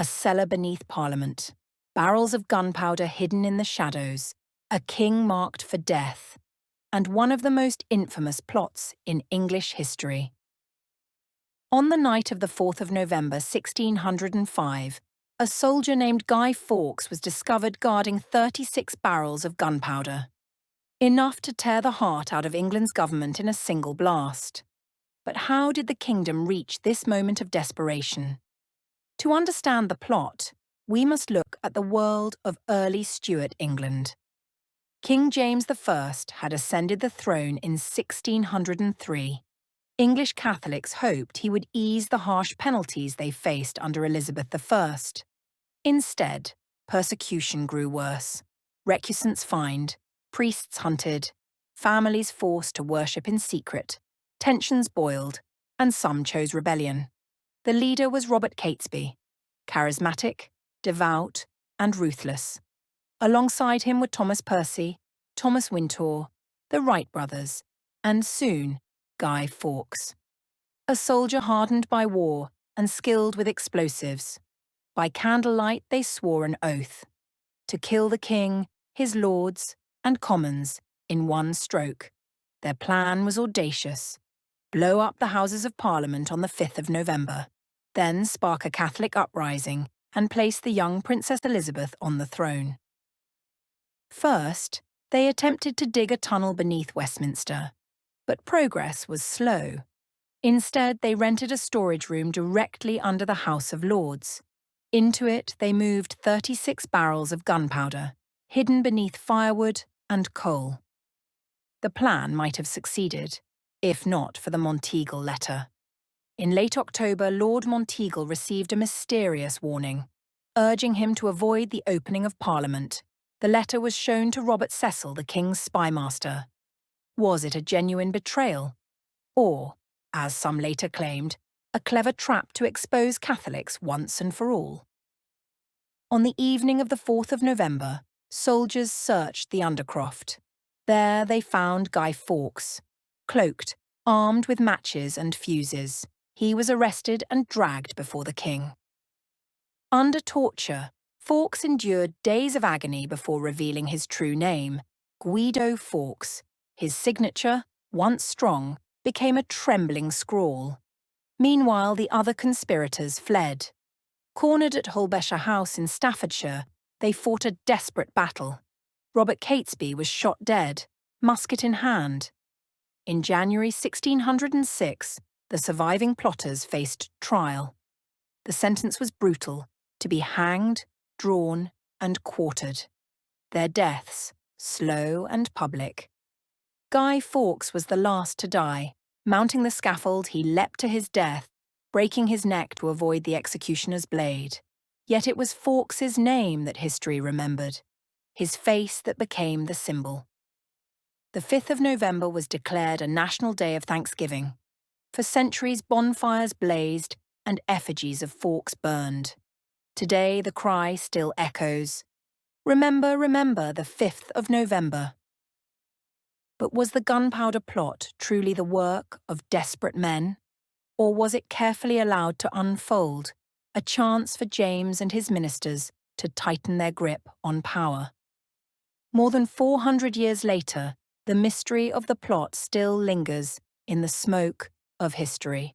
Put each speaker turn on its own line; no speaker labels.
a cellar beneath Parliament, barrels of gunpowder hidden in the shadows, a king marked for death, and one of the most infamous plots in English history. On the night of the 4th of November 1605, a soldier named Guy Fawkes was discovered guarding 36 barrels of gunpowder, enough to tear the heart out of England's government in a single blast. But how did the kingdom reach this moment of desperation? To understand the plot, we must look at the world of early Stuart England. King James I had ascended the throne in 1603. English Catholics hoped he would ease the harsh penalties they faced under Elizabeth I. Instead, persecution grew worse. Recusants fined, priests hunted, families forced to worship in secret, tensions boiled, and some chose rebellion. The leader was Robert Catesby, charismatic, devout, and ruthless. Alongside him were Thomas Percy, Thomas Wintour, the Wright brothers, and soon, Guy Fawkes. A soldier hardened by war and skilled with explosives. By candlelight they swore an oath to kill the king, his lords, and commons in one stroke. Their plan was audacious: blow up the Houses of Parliament on the 5th of November, then spark a Catholic uprising and place the young Princess Elizabeth on the throne. First, they attempted to dig a tunnel beneath Westminster, but progress was slow. Instead, they rented a storage room directly under the House of Lords. Into it, they moved 36 barrels of gunpowder, hidden beneath firewood and coal. The plan might have succeeded, if not for the Monteagle Letter. In late October, Lord Monteagle received a mysterious warning, urging him to avoid the opening of Parliament. The letter was shown to Robert Cecil, the king's spymaster. Was it a genuine betrayal? Or, as some later claimed, a clever trap to expose Catholics once and for all? On the evening of the 4th of November, soldiers searched the Undercroft. There they found Guy Fawkes, cloaked, armed with matches and fuses. He was arrested and dragged before the king. Under torture, Fawkes endured days of agony before revealing his true name, Guido Fawkes. His signature, once strong, became a trembling scrawl. Meanwhile, the other conspirators fled. Cornered at Holbeshire House in Staffordshire, they fought a desperate battle. Robert Catesby was shot dead, musket in hand. In January 1606, the surviving plotters faced trial. The sentence was brutal: to be hanged, drawn, and quartered. Their deaths, slow and public. Guy Fawkes was the last to die. Mounting the scaffold, he leapt to his death, breaking his neck to avoid the executioner's blade. Yet it was Fawkes's name that history remembered, his face that became the symbol. The 5th of November was declared a national day of thanksgiving. For centuries, bonfires blazed and effigies of Fawkes burned. Today, the cry still echoes, "Remember, remember the 5th of November." But was the Gunpowder Plot truly the work of desperate men? Or was it carefully allowed to unfold, a chance for James and his ministers to tighten their grip on power? More than 400 years later, the mystery of the plot still lingers in the smoke of history.